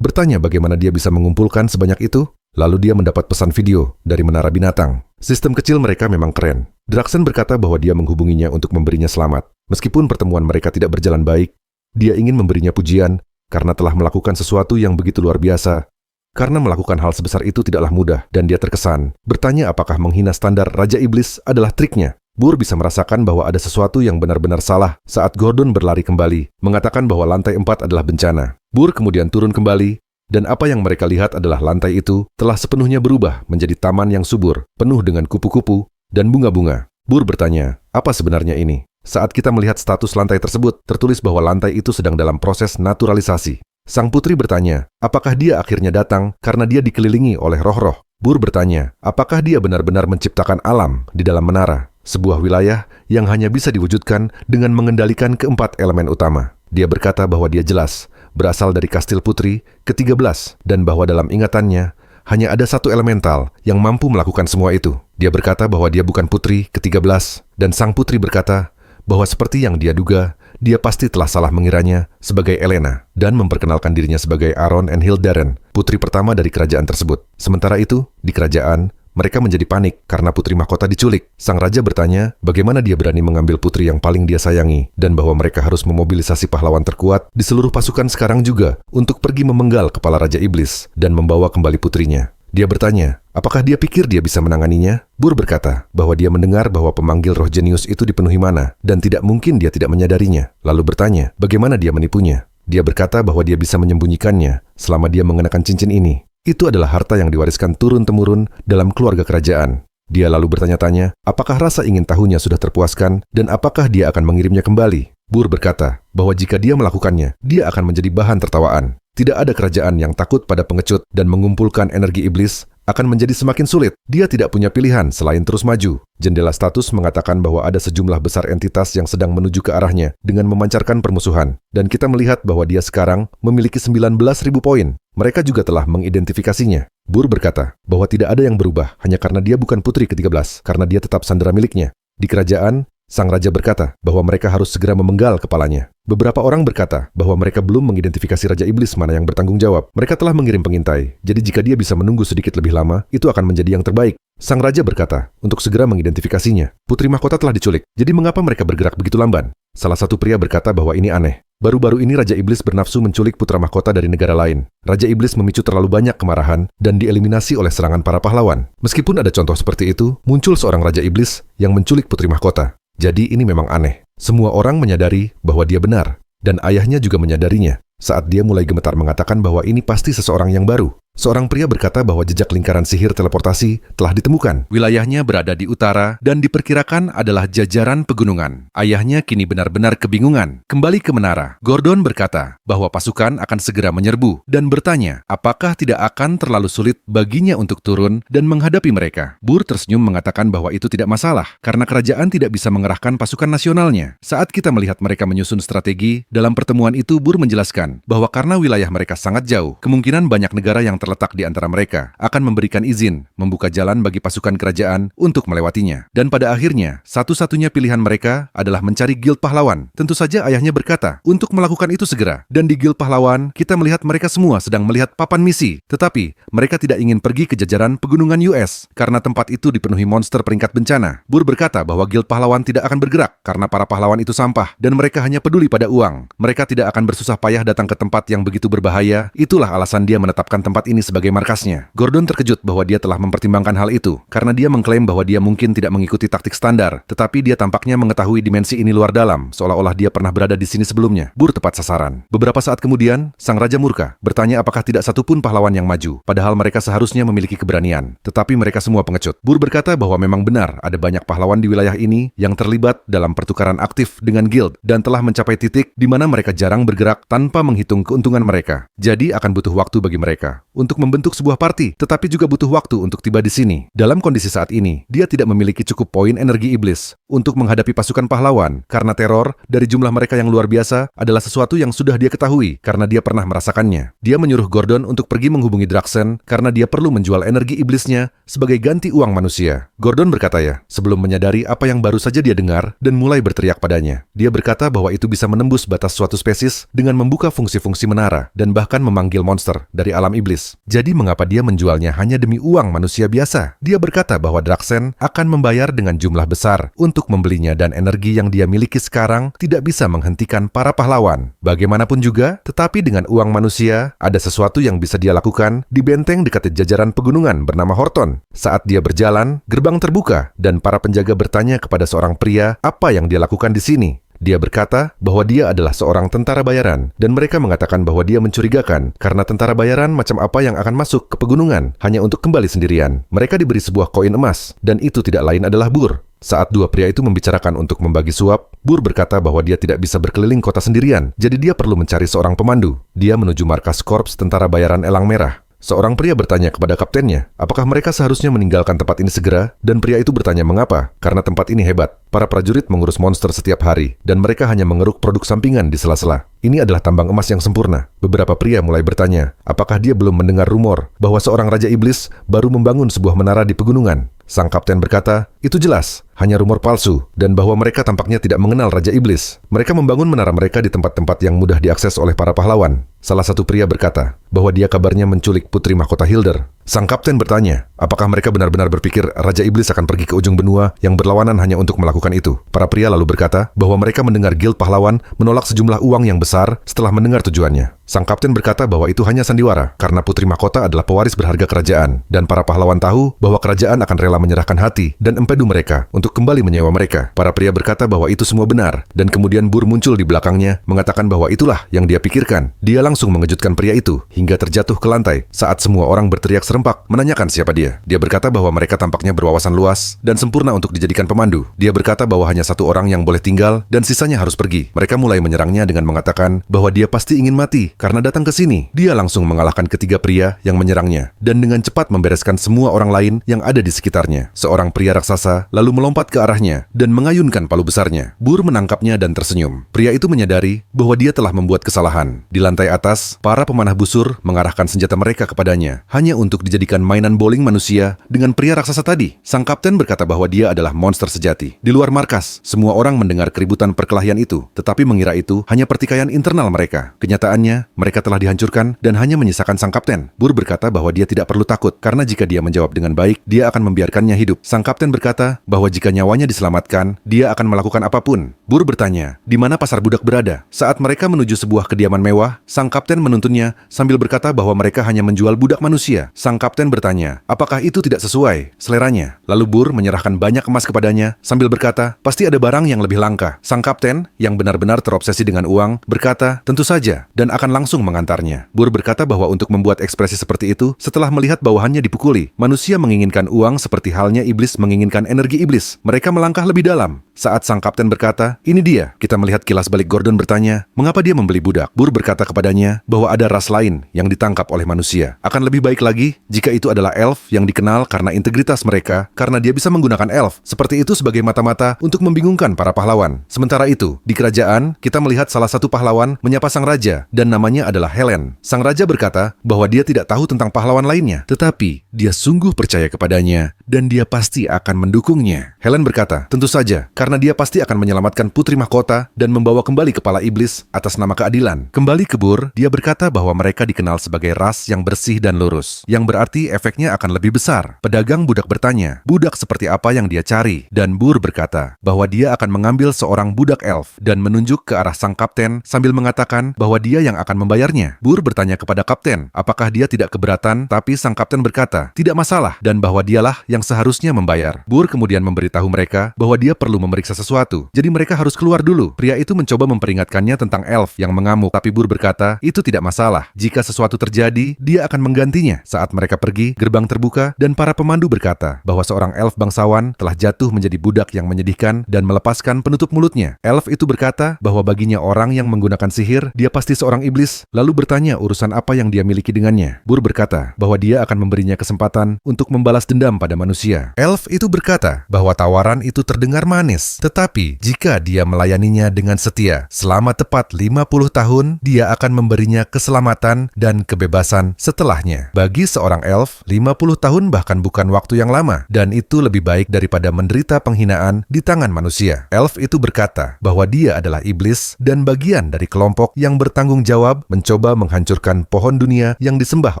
Bertanya bagaimana dia bisa mengumpulkan sebanyak itu. Lalu dia mendapat pesan video dari Menara Binatang. Sistem kecil mereka memang keren. Draxen berkata bahwa dia menghubunginya untuk memberinya selamat. Meskipun pertemuan mereka tidak berjalan baik, dia ingin memberinya pujian karena telah melakukan sesuatu yang begitu luar biasa. Karena melakukan hal sebesar itu tidaklah mudah, dan dia terkesan. Bertanya apakah menghina standar Raja Iblis adalah triknya. Burr bisa merasakan bahwa ada sesuatu yang benar-benar salah saat Gordon berlari kembali, mengatakan bahwa lantai 4 adalah bencana. Burr kemudian turun kembali, Dan apa yang mereka lihat adalah lantai itu telah sepenuhnya berubah menjadi taman yang subur, penuh dengan kupu-kupu dan bunga-bunga. Bur bertanya, apa sebenarnya ini? Saat kita melihat status lantai tersebut, tertulis bahwa lantai itu sedang dalam proses naturalisasi. Sang putri bertanya, apakah dia akhirnya datang karena dia dikelilingi oleh roh-roh? Bur bertanya, apakah dia benar-benar menciptakan alam di dalam menara? Sebuah wilayah yang hanya bisa diwujudkan dengan mengendalikan keempat elemen utama. Dia berkata bahwa dia jelas berasal dari kastil putri ke-13 dan bahwa dalam ingatannya hanya ada satu elemental yang mampu melakukan semua itu. Dia berkata bahwa dia bukan putri ke-13 dan sang putri berkata bahwa seperti yang dia duga, dia pasti telah salah mengiranya sebagai Elena dan memperkenalkan dirinya sebagai Aron and Hildaren, putri pertama dari kerajaan tersebut. Sementara itu, di kerajaan, mereka menjadi panik karena putri mahkota diculik. Sang raja bertanya bagaimana dia berani mengambil putri yang paling dia sayangi dan bahwa mereka harus memobilisasi pahlawan terkuat di seluruh pasukan sekarang juga untuk pergi memenggal kepala Raja Iblis dan membawa kembali putrinya. Dia bertanya, apakah dia pikir dia bisa menanganinya? Bur berkata bahwa dia mendengar bahwa pemanggil roh jenius itu dipenuhi mana dan tidak mungkin dia tidak menyadarinya. Lalu bertanya, bagaimana dia menipunya? Dia berkata bahwa dia bisa menyembunyikannya selama dia mengenakan cincin ini. Itu adalah harta yang diwariskan turun-temurun dalam keluarga kerajaan. Dia lalu bertanya-tanya, apakah rasa ingin tahunya sudah terpuaskan dan apakah dia akan mengirimnya kembali? Bur berkata bahwa jika dia melakukannya, dia akan menjadi bahan tertawaan. Tidak ada kerajaan yang takut pada pengecut dan mengumpulkan energi iblis akan menjadi semakin sulit. Dia tidak punya pilihan selain terus maju. Jendela status mengatakan bahwa ada sejumlah besar entitas yang sedang menuju ke arahnya dengan memancarkan permusuhan. Dan kita melihat bahwa dia sekarang memiliki 19.000 poin. Mereka juga telah mengidentifikasinya. Bur berkata bahwa tidak ada yang berubah hanya karena dia bukan putri ke-13, karena dia tetap sandera miliknya. Di kerajaan, sang raja berkata bahwa mereka harus segera memenggal kepalanya. Beberapa orang berkata bahwa mereka belum mengidentifikasi Raja Iblis mana yang bertanggung jawab. Mereka telah mengirim pengintai, jadi jika dia bisa menunggu sedikit lebih lama, itu akan menjadi yang terbaik. Sang raja berkata untuk segera mengidentifikasinya. Putri mahkota telah diculik, jadi mengapa mereka bergerak begitu lamban? Salah satu pria berkata bahwa ini aneh. Baru-baru ini Raja Iblis bernafsu menculik putra mahkota dari negara lain. Raja Iblis memicu terlalu banyak kemarahan dan dieliminasi oleh serangan para pahlawan. Meskipun ada contoh seperti itu, muncul seorang Raja Iblis yang menculik putri mahkota. Jadi ini memang aneh. Semua orang menyadari bahwa dia benar, dan ayahnya juga menyadarinya. Saat dia mulai gemetar mengatakan bahwa ini pasti seseorang yang baru. Seorang pria berkata bahwa jejak lingkaran sihir teleportasi telah ditemukan. Wilayahnya berada di utara dan diperkirakan adalah jajaran pegunungan. Ayahnya kini benar-benar kebingungan. Kembali ke menara, Gordon berkata bahwa pasukan akan segera menyerbu dan bertanya apakah tidak akan terlalu sulit baginya untuk turun dan menghadapi mereka. Bur tersenyum mengatakan bahwa itu tidak masalah karena kerajaan tidak bisa mengerahkan pasukan nasionalnya. Saat kita melihat mereka menyusun strategi, dalam pertemuan itu Bur menjelaskan bahwa karena wilayah mereka sangat jauh, kemungkinan banyak negara yang terletak di antara mereka akan memberikan izin membuka jalan bagi pasukan kerajaan untuk melewatinya. Dan pada akhirnya, satu-satunya pilihan mereka adalah mencari guild pahlawan. Tentu saja ayahnya berkata untuk melakukan itu segera. Dan di guild pahlawan, kita melihat mereka semua sedang melihat papan misi. Tetapi, mereka tidak ingin pergi ke jajaran pegunungan US karena tempat itu dipenuhi monster peringkat bencana. Bur berkata bahwa guild pahlawan tidak akan bergerak karena para pahlawan itu sampah dan mereka hanya peduli pada uang. Mereka tidak akan bersusah payah datang ke tempat yang begitu berbahaya. Itulah alasan dia menetapkan tempat ini sebagai markasnya. Gordon terkejut bahwa dia telah mempertimbangkan hal itu, karena dia mengklaim bahwa dia mungkin tidak mengikuti taktik standar, tetapi dia tampaknya mengetahui dimensi ini luar dalam, seolah-olah dia pernah berada di sini sebelumnya. Bur tepat sasaran. Beberapa saat kemudian, sang raja murka, bertanya apakah tidak satupun pahlawan yang maju, padahal mereka seharusnya memiliki keberanian. Tetapi mereka semua pengecut. Bur berkata bahwa memang benar ada banyak pahlawan di wilayah ini yang terlibat dalam pertukaran aktif dengan guild, dan telah mencapai titik di mana mereka jarang bergerak tanpa menghitung keuntungan mereka. Jadi akan butuh waktu bagi mereka untuk membentuk sebuah parti, tetapi juga butuh waktu untuk tiba di sini. Dalam kondisi saat ini, dia tidak memiliki cukup poin energi iblis untuk menghadapi pasukan pahlawan, karena teror dari jumlah mereka yang luar biasa adalah sesuatu yang sudah dia ketahui, karena dia pernah merasakannya. Dia menyuruh Gordon untuk pergi menghubungi Draxen, karena dia perlu menjual energi iblisnya sebagai ganti uang manusia. Gordon berkata sebelum menyadari apa yang baru saja dia dengar, dan mulai berteriak padanya. Dia berkata bahwa itu bisa menembus batas suatu spesies dengan membuka fungsi-fungsi menara, dan bahkan memanggil monster dari alam iblis. Jadi mengapa dia menjualnya hanya demi uang manusia biasa? Dia berkata bahwa Draxen akan membayar dengan jumlah besar untuk membelinya dan energi yang dia miliki sekarang tidak bisa menghentikan para pahlawan. Bagaimanapun juga, tetapi dengan uang manusia, ada sesuatu yang bisa dia lakukan di benteng dekat jajaran pegunungan bernama Horton. Saat dia berjalan, gerbang terbuka dan para penjaga bertanya kepada seorang pria apa yang dia lakukan di sini. Dia berkata bahwa dia adalah seorang tentara bayaran, dan mereka mengatakan bahwa dia mencurigakan karena tentara bayaran macam apa yang akan masuk ke pegunungan hanya untuk kembali sendirian. Mereka diberi sebuah koin emas, dan itu tidak lain adalah Bur. Saat dua pria itu membicarakan untuk membagi suap, Bur berkata bahwa dia tidak bisa berkeliling kota sendirian, jadi dia perlu mencari seorang pemandu. Dia menuju markas korps tentara bayaran Elang Merah. Seorang pria bertanya kepada kaptennya, apakah mereka seharusnya meninggalkan tempat ini segera? Dan pria itu bertanya mengapa? Karena tempat ini hebat. Para prajurit mengurus monster setiap hari, dan mereka hanya mengeruk produk sampingan di sela-sela. Ini adalah tambang emas yang sempurna. Beberapa pria mulai bertanya, apakah dia belum mendengar rumor bahwa seorang Raja Iblis baru membangun sebuah menara di pegunungan? Sang kapten berkata, itu jelas, hanya rumor palsu, dan bahwa mereka tampaknya tidak mengenal Raja Iblis. Mereka membangun menara mereka di tempat-tempat yang mudah diakses oleh para pahlawan. Salah satu pria berkata bahwa dia kabarnya menculik putri mahkota Hilder. Sang kapten bertanya, apakah mereka benar-benar berpikir Raja Iblis akan pergi ke ujung benua yang berlawanan hanya untuk melakukan itu? Para pria lalu berkata bahwa mereka mendengar Guild Pahlawan menolak sejumlah uang yang besar setelah mendengar tujuannya. Sang kapten berkata bahwa itu hanya sandiwara, karena putri mahkota adalah pewaris berharga kerajaan, dan para pahlawan tahu bahwa kerajaan akan rela menyerahkan hati dan empedu mereka untuk kembali menyewa mereka. Para pria berkata bahwa itu semua benar, dan kemudian Bur muncul di belakangnya, mengatakan bahwa itulah yang dia pikirkan. Dia langsung mengejutkan pria itu, hingga terjatuh ke lantai, saat semua orang berteriak serempak, menanyakan siapa dia. Dia berkata bahwa mereka tampaknya berwawasan luas, dan sempurna untuk dijadikan pemandu. Dia berkata bahwa hanya satu orang yang boleh tinggal, dan sisanya harus pergi. Mereka mulai menyerangnya dengan mengatakan bahwa dia pasti ingin mati, karena datang ke sini. Dia langsung mengalahkan ketiga pria yang menyerangnya, dan dengan cepat membereskan semua orang lain yang ada di sekitarnya. Seorang pria raksasa lalu melompat ke arahnya, dan mengayunkan palu besarnya. Bur menangkapnya dan tersenyum. Pria itu menyadari bahwa dia telah membuat kesalahan. Di lantai atas, para pemanah busur mengarahkan senjata mereka kepadanya, hanya untuk dijadikan mainan bowling manusia dengan pria raksasa tadi. Sang kapten berkata bahwa dia adalah monster sejati. Di luar markas, semua orang mendengar keributan perkelahian itu, tetapi mengira itu hanya pertikaian internal mereka. Kenyataannya, mereka telah dihancurkan dan hanya menyisakan sang kapten. Bur berkata bahwa dia tidak perlu takut, karena jika dia menjawab dengan baik, dia akan membiarkannya hidup. Sang kapten berkata bahwa jika nyawanya diselamatkan, dia akan melakukan apapun. Bur bertanya, di mana pasar budak berada? Saat mereka menuju sebuah kediaman mewah, sang kapten menuntunnya sambil berkata bahwa mereka hanya menjual budak manusia. Sang kapten bertanya, apakah itu tidak sesuai seleranya? Lalu Bur menyerahkan banyak emas kepadanya sambil berkata, pasti ada barang yang lebih langka. Sang kapten, yang benar-benar terobsesi dengan uang, berkata, tentu saja, dan akan langsung mengantarnya. Bur berkata bahwa untuk membuat ekspresi seperti itu, setelah melihat bawahannya dipukuli, manusia menginginkan uang seperti halnya iblis menginginkan energi iblis. Mereka melangkah lebih dalam. Saat sang kapten berkata, ini dia. Kita melihat kilas balik Gordon bertanya, mengapa dia membeli budak? Bur berkata kepadanya bahwa ada ras lain yang ditangkap oleh manusia. Akan lebih baik lagi jika itu adalah elf yang dikenal karena integritas mereka, karena dia bisa menggunakan elf seperti itu sebagai mata-mata untuk membingungkan para pahlawan. Sementara itu, di kerajaan, kita melihat salah satu pahlawan menyapa sang raja, dan namanya adalah Helen. Sang raja berkata bahwa dia tidak tahu tentang pahlawan lainnya, tetapi dia sungguh percaya kepadanya, dan dia pasti akan mendukungnya. Helen berkata, tentu saja, karena dia pasti akan menyelamatkan putri mahkota dan membawa kembali kepala iblis atas nama keadilan. Kembali ke Bur, dia berkata bahwa mereka dikenal sebagai ras yang bersih dan lurus, yang berarti efeknya akan lebih besar. Pedagang budak bertanya, budak seperti apa yang dia cari? Dan Bur berkata bahwa dia akan mengambil seorang budak elf dan menunjuk ke arah sang kapten sambil mengatakan bahwa dia yang akan membayarnya. Bur bertanya kepada kapten, apakah dia tidak keberatan? Tapi sang kapten berkata, tidak masalah, dan bahwa dialah yang seharusnya membayar. Bur kemudian memberitahu mereka bahwa dia perlu memeriksa sesuatu, jadi mereka harus keluar dulu. Pria itu mencoba memperingatkannya tentang elf yang mengamuk, tapi Bur berkata, itu tidak masalah. Jika sesuatu terjadi, dia akan menggantinya. Saat mereka pergi, gerbang terbuka, dan para pemandu berkata bahwa seorang elf bangsawan telah jatuh menjadi budak yang menyedihkan dan melepaskan penutup mulutnya. Elf itu berkata bahwa baginya orang yang menggunakan sihir, dia pasti seorang iblis, lalu bertanya urusan apa yang dia miliki dengannya. Bur berkata bahwa dia akan memberinya kesempatan untuk membalas dendam pada manusia. Elf itu berkata bahwa tawaran itu terdengar manis, tetapi jika dia melayaninya dengan setia selama tepat 50 tahun, dia akan memberinya keselamatan dan kebebasan setelahnya. Bagi seorang elf, 50 tahun bahkan bukan waktu yang lama, dan itu lebih baik daripada menderita penghinaan di tangan manusia. Elf itu berkata bahwa dia adalah iblis dan bagian dari kelompok yang bertanggung jawab mencoba menghancurkan pohon dunia yang disembah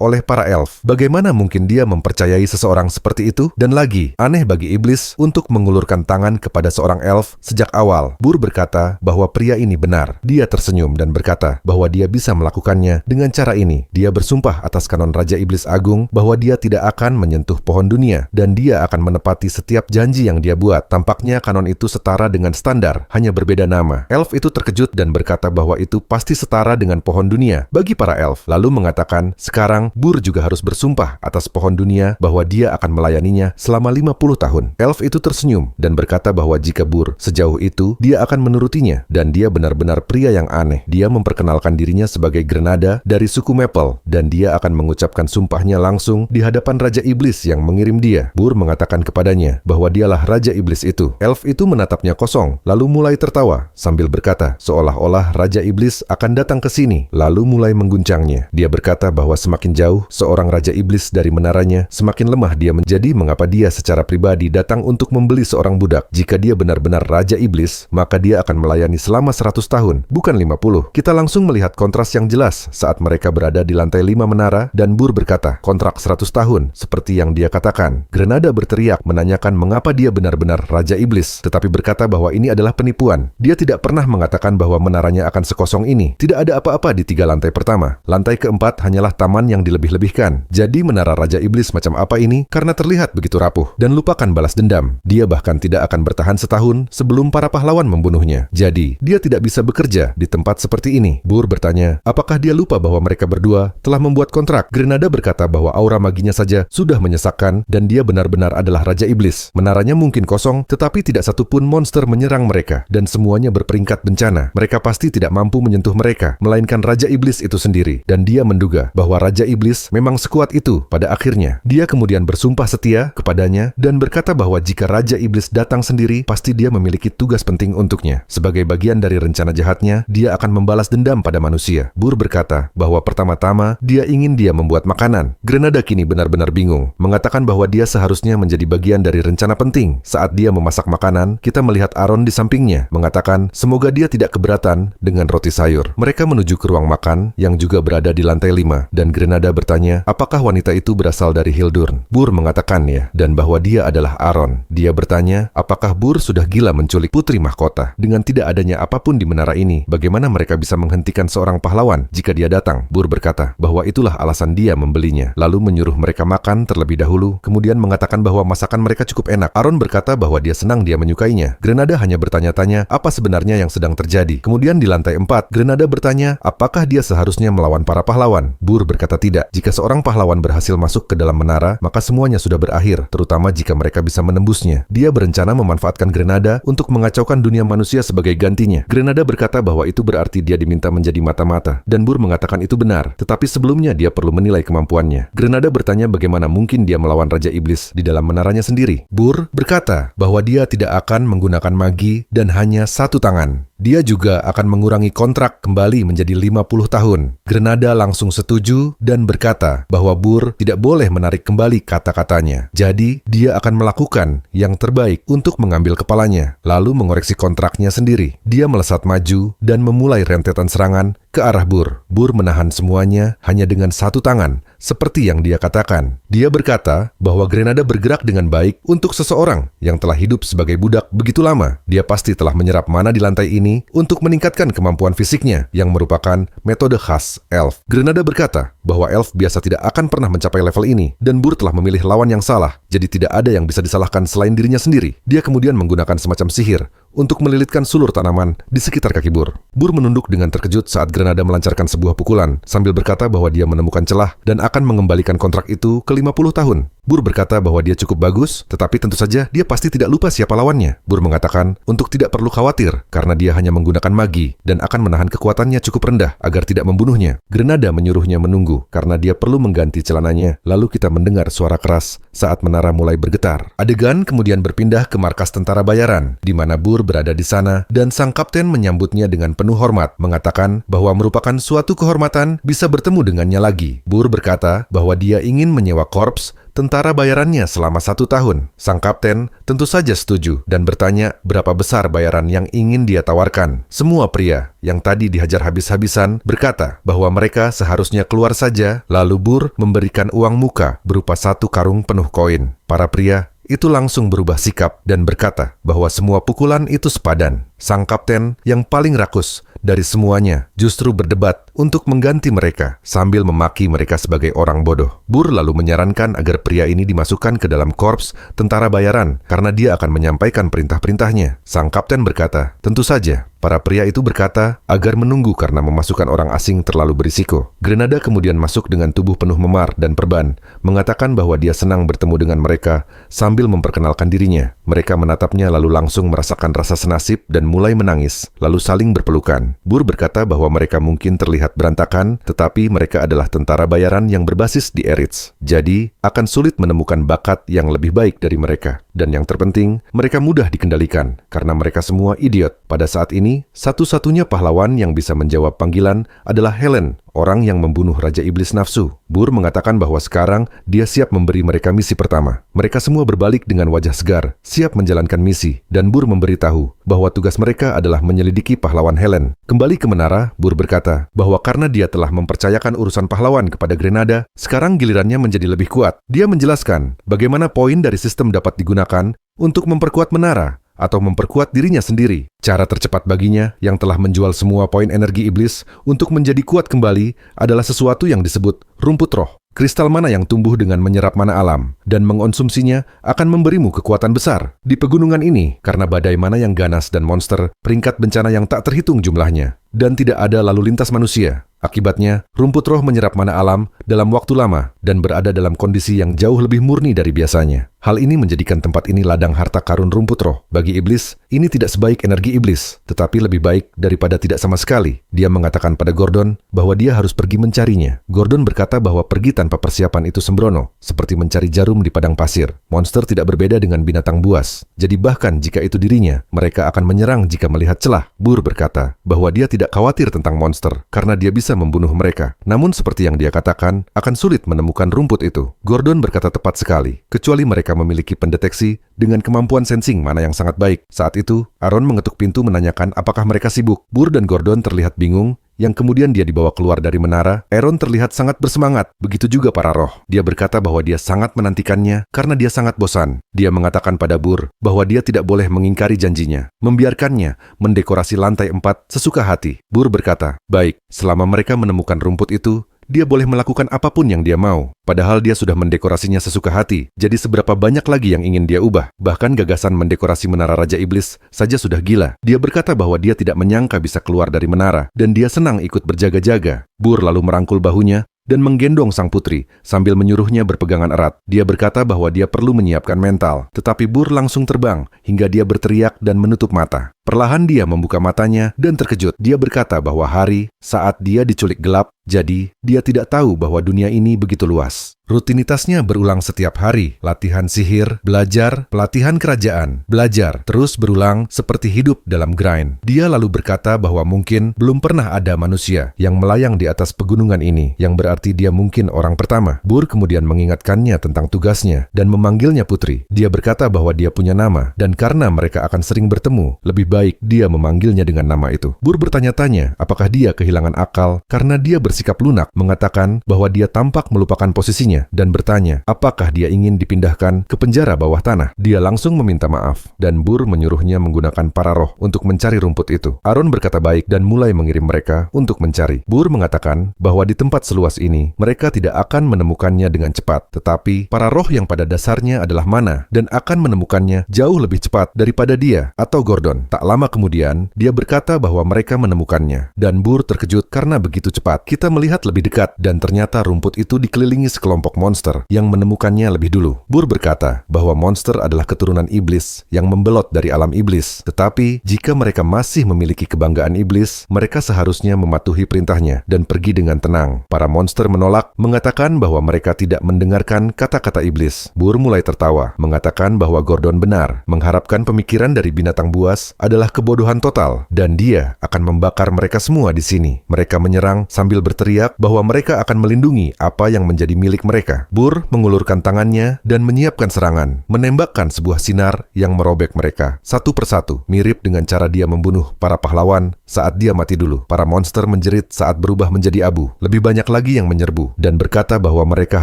oleh para elf. Bagaimana mungkin dia mempercayai seseorang seperti itu? Dan lagi, aneh bagi bagi iblis untuk mengulurkan tangan kepada seorang elf sejak awal. Bur berkata bahwa pria ini benar. Dia tersenyum dan berkata bahwa dia bisa melakukannya dengan cara ini. Dia bersumpah atas kanon Raja Iblis Agung bahwa dia tidak akan menyentuh pohon dunia dan dia akan menepati setiap janji yang dia buat. Tampaknya kanon itu setara dengan standar, hanya berbeda nama. Elf itu terkejut dan berkata bahwa itu pasti setara dengan pohon dunia bagi para elf, lalu mengatakan sekarang Bur juga harus bersumpah atas pohon dunia bahwa dia akan melayaninya selama 50 tahun. Elf itu tersenyum dan berkata bahwa jika Bur sejauh itu, dia akan menurutinya dan dia benar-benar pria yang aneh. Dia memperkenalkan dirinya sebagai Grenada dari suku Maple dan dia akan mengucapkan sumpahnya langsung di hadapan Raja Iblis yang mengirim dia. Bur mengatakan kepadanya bahwa dialah Raja Iblis itu. Elf itu menatapnya kosong, lalu mulai tertawa sambil berkata seolah-olah Raja Iblis akan datang ke sini, lalu mulai mengguncangnya. Dia berkata bahwa semakin jauh seorang Raja Iblis dari menaranya, semakin lemah dia menjadi. Mengapa dia secara pribadi datang untuk membeli seorang budak? Jika dia benar-benar Raja Iblis, maka dia akan melayani selama 100 tahun, bukan 50. Kita langsung melihat kontras yang jelas saat mereka berada di lantai 5 menara dan Bur berkata, kontrak 100 tahun, seperti yang dia katakan. Grenada berteriak menanyakan mengapa dia benar-benar Raja Iblis, tetapi berkata bahwa ini adalah penipuan. Dia tidak pernah mengatakan bahwa menaranya akan sekosong ini. Tidak ada apa-apa di 3 lantai pertama. Lantai keempat hanyalah taman yang dilebih-lebihkan. Jadi menara Raja Iblis macam apa ini? Karena terlihat begitu rapuh. Dan lupakan balas dendam. Dia bahkan tidak akan bertahan setahun sebelum para pahlawan membunuhnya. Jadi, dia tidak bisa bekerja di tempat seperti ini. Bur bertanya, apakah dia lupa bahwa mereka berdua telah membuat kontrak? Grenada berkata bahwa aura maginya saja sudah menyesakkan dan dia benar-benar adalah Raja Iblis. Menaranya mungkin kosong, tetapi tidak satupun monster menyerang mereka dan semuanya berperingkat bencana. Mereka pasti tidak mampu menyentuh mereka, melainkan Raja Iblis itu sendiri. Dan dia menduga bahwa Raja Iblis memang sekuat itu pada akhirnya. Dia kemudian bersumpah setia kepadanya dan berkata bahwa jika Raja Iblis datang sendiri, pasti dia memiliki tugas penting untuknya. Sebagai bagian dari rencana jahatnya, dia akan membalas dendam pada manusia. Bur berkata bahwa pertama-tama dia ingin dia membuat makanan. Grenada kini benar-benar bingung, mengatakan bahwa dia seharusnya menjadi bagian dari rencana penting. Saat dia memasak makanan, kita melihat Aaron di sampingnya, mengatakan semoga dia tidak keberatan dengan roti sayur. Mereka menuju ke ruang makan yang juga berada di lantai 5 dan Grenada bertanya apakah wanita itu berasal dari Hildurn. Bur mengatakan ya, dan bahwa dia adalah Aaron. Dia bertanya apakah Bur sudah gila menculik putri mahkota. Dengan tidak adanya apapun di menara ini, bagaimana mereka bisa menghentikan seorang pahlawan jika dia datang? Bur berkata bahwa itulah alasan dia membelinya, lalu menyuruh mereka makan terlebih dahulu, kemudian mengatakan bahwa masakan mereka cukup enak. Aaron berkata bahwa dia senang dia menyukainya. Grenada hanya bertanya-tanya apa sebenarnya yang sedang terjadi. Kemudian di lantai 4, Grenada bertanya apakah dia seharusnya melawan para pahlawan. Bur berkata tidak. Jika seorang pahlawan berhasil masuk ke dalam menara, maka semuanya sudah berakhir, terutama jika mereka bisa menembusnya. Dia berencana memanfaatkan Grenada untuk mengacaukan dunia manusia sebagai gantinya. Grenada berkata bahwa itu berarti dia diminta menjadi mata-mata, dan Bur mengatakan itu benar, tetapi sebelumnya dia perlu menilai kemampuannya. Grenada bertanya bagaimana mungkin dia melawan Raja Iblis di dalam menaranya sendiri. Bur berkata bahwa dia tidak akan menggunakan magi dan hanya 1 tangan. Dia juga akan mengurangi kontrak kembali menjadi 50 tahun. Grenada langsung setuju dan berkata bahwa Bur tidak boleh menarik kembali kata-katanya. Jadi, dia akan melakukan yang terbaik untuk mengambil kepalanya, lalu mengoreksi kontraknya sendiri. Dia melesat maju dan memulai rentetan serangan ke arah Bur. Bur menahan semuanya hanya dengan 1 tangan, seperti yang dia katakan. Dia berkata bahwa Grenada bergerak dengan baik untuk seseorang yang telah hidup sebagai budak begitu lama. Dia pasti telah menyerap mana di lantai ini untuk meningkatkan kemampuan fisiknya yang merupakan metode khas elf. Grenada berkata bahwa elf biasa tidak akan pernah mencapai level ini dan Bur telah memilih lawan yang salah, jadi tidak ada yang bisa disalahkan selain dirinya sendiri. Dia kemudian menggunakan semacam sihir untuk melilitkan sulur tanaman di sekitar kaki Bur. Bur menunduk dengan terkejut saat Grenada melancarkan sebuah pukulan sambil berkata bahwa dia menemukan celah dan akan mengembalikan kontrak itu ke 50 tahun. Bur berkata bahwa dia cukup bagus, tetapi tentu saja dia pasti tidak lupa siapa lawannya. Bur mengatakan untuk tidak perlu khawatir karena dia hanya menggunakan magi dan akan menahan kekuatannya cukup rendah agar tidak membunuhnya. Grenada menyuruhnya menunggu karena dia perlu mengganti celananya. Lalu kita mendengar suara keras saat menara mulai bergetar. Adegan kemudian berpindah ke markas tentara bayaran, di mana Bur berada di sana dan sang kapten menyambutnya dengan penuh hormat, mengatakan bahwa merupakan suatu kehormatan bisa bertemu dengannya lagi. Bur berkata bahwa dia ingin menyewa korps tentara bayarannya selama 1 tahun. Sang kapten tentu saja setuju dan bertanya berapa besar bayaran yang ingin dia tawarkan. Semua pria yang tadi dihajar habis-habisan berkata bahwa mereka seharusnya keluar saja, lalu Bur memberikan uang muka berupa 1 karung penuh koin. Para pria itu langsung berubah sikap dan berkata bahwa semua pukulan itu sepadan. Sang kapten yang paling rakus dari semuanya justru berdebat untuk mengganti mereka sambil memaki mereka sebagai orang bodoh. Burr lalu menyarankan agar pria ini dimasukkan ke dalam korps tentara bayaran karena dia akan menyampaikan perintah-perintahnya. Sang kapten berkata, tentu saja. Para pria itu berkata agar menunggu karena memasukkan orang asing terlalu berisiko. Grenada kemudian masuk dengan tubuh penuh memar dan perban, mengatakan bahwa dia senang bertemu dengan mereka sambil memperkenalkan dirinya. Mereka menatapnya lalu langsung merasakan rasa senasib dan mulai menangis, lalu saling berpelukan. Burr berkata bahwa mereka mungkin terlihat berantakan, tetapi mereka adalah tentara bayaran yang berbasis di Eritz. Jadi, akan sulit menemukan bakat yang lebih baik dari mereka. Dan yang terpenting, mereka mudah dikendalikan karena mereka semua idiot. Pada saat ini, satu-satunya pahlawan yang bisa menjawab panggilan adalah Helen, orang yang membunuh Raja Iblis Nafsu. Burr mengatakan bahwa sekarang dia siap memberi mereka misi pertama. Mereka semua berbalik dengan wajah segar, siap menjalankan misi, dan Burr memberitahu bahwa tugas mereka adalah menyelidiki pahlawan Helen. Kembali ke menara, Burr berkata bahwa karena dia telah mempercayakan urusan pahlawan kepada Grenada, sekarang gilirannya menjadi lebih kuat. Dia menjelaskan bagaimana poin dari sistem dapat digunakan untuk memperkuat menara atau memperkuat dirinya sendiri. Cara tercepat baginya yang telah menjual semua poin energi iblis untuk menjadi kuat kembali adalah sesuatu yang disebut rumput roh. Kristal mana yang tumbuh dengan menyerap mana alam dan mengonsumsinya akan memberimu kekuatan besar. Di pegunungan ini, karena badai mana yang ganas dan monster, peringkat bencana yang tak terhitung jumlahnya, dan tidak ada lalu lintas manusia. Akibatnya, rumput roh menyerap mana alam dalam waktu lama dan berada dalam kondisi yang jauh lebih murni dari biasanya. Hal ini menjadikan tempat ini ladang harta karun rumput roh. Bagi iblis, ini tidak sebaik energi iblis, tetapi lebih baik daripada tidak sama sekali. Dia mengatakan pada Gordon bahwa dia harus pergi mencarinya. Gordon berkata bahwa pergi tanpa persiapan itu sembrono, seperti mencari jarum di padang pasir. Monster tidak berbeda dengan binatang buas. Jadi bahkan jika itu dirinya, mereka akan menyerang jika melihat celah. Burr berkata bahwa dia tidak khawatir tentang monster karena dia bisa membunuh mereka. Namun seperti yang dia katakan, akan sulit menemukan rumput itu. Gordon berkata tepat sekali, kecuali mereka memiliki pendeteksi dengan kemampuan sensing mana yang sangat baik. Saat itu, Aaron mengetuk pintu menanyakan apakah mereka sibuk. Burr dan Gordon terlihat bingung, yang kemudian dia dibawa keluar dari menara. Aaron terlihat sangat bersemangat, begitu juga para roh. Dia berkata bahwa dia sangat menantikannya karena dia sangat bosan. Dia mengatakan pada Burr bahwa dia tidak boleh mengingkari janjinya, membiarkannya mendekorasi lantai 4 sesuka hati. Burr berkata, baik, selama mereka menemukan rumput itu, dia boleh melakukan apapun yang dia mau. Padahal dia sudah mendekorasinya sesuka hati. Jadi seberapa banyak lagi yang ingin dia ubah? Bahkan gagasan mendekorasi menara Raja Iblis saja sudah gila. Dia berkata bahwa dia tidak menyangka bisa keluar dari menara, dan dia senang ikut berjaga-jaga. Burr lalu merangkul bahunya dan menggendong sang putri sambil menyuruhnya berpegangan erat. Dia berkata bahwa dia perlu menyiapkan mental. Tetapi Burr langsung terbang hingga dia berteriak dan menutup mata. Perlahan dia membuka matanya dan terkejut. Dia berkata bahwa hari saat dia diculik gelap, jadi dia tidak tahu bahwa dunia ini begitu luas. Rutinitasnya berulang setiap hari. Latihan sihir, belajar, pelatihan kerajaan, belajar, terus berulang seperti hidup dalam grind. Dia lalu berkata bahwa mungkin belum pernah ada manusia yang melayang di atas pegunungan ini, yang berarti dia mungkin orang pertama. Burr kemudian mengingatkannya tentang tugasnya dan memanggilnya putri. Dia berkata bahwa dia punya nama, dan karena mereka akan sering bertemu, lebih baik dia memanggilnya dengan nama itu. Burr bertanya-tanya apakah dia kehilangan akal karena dia bersikap lunak, mengatakan bahwa dia tampak melupakan posisinya, dan bertanya apakah dia ingin dipindahkan ke penjara bawah tanah. Dia langsung meminta maaf, dan Burr menyuruhnya menggunakan para roh untuk mencari rumput itu. Aaron berkata baik dan mulai mengirim mereka untuk mencari. Burr mengatakan bahwa di tempat seluas ini, mereka tidak akan menemukannya dengan cepat, tetapi para roh yang pada dasarnya adalah mana, dan akan menemukannya jauh lebih cepat daripada dia atau Gordon. Tak lama kemudian, dia berkata bahwa mereka menemukannya, dan Burr terkejut karena begitu cepat. Kita melihat lebih dekat, dan ternyata rumput itu dikelilingi sekelompok monster yang menemukannya lebih dulu. Burr berkata bahwa monster adalah keturunan iblis yang membelot dari alam iblis. Tetapi, jika mereka masih memiliki kebanggaan iblis, mereka seharusnya mematuhi perintahnya dan pergi dengan tenang. Para monster menolak, mengatakan bahwa mereka tidak mendengarkan kata-kata iblis. Burr mulai tertawa, mengatakan bahwa Gordon benar, mengharapkan pemikiran dari binatang buas adalah kebodohan total, dan dia akan membakar mereka semua di sini. Mereka menyerang sambil berteriak bahwa mereka akan melindungi apa yang menjadi milik mereka. Burr mengulurkan tangannya dan menyiapkan serangan, menembakkan sebuah sinar yang merobek mereka satu persatu, mirip dengan cara dia membunuh para pahlawan saat dia mati dulu. Para monster menjerit saat berubah menjadi abu. Lebih banyak lagi yang menyerbu dan berkata bahwa mereka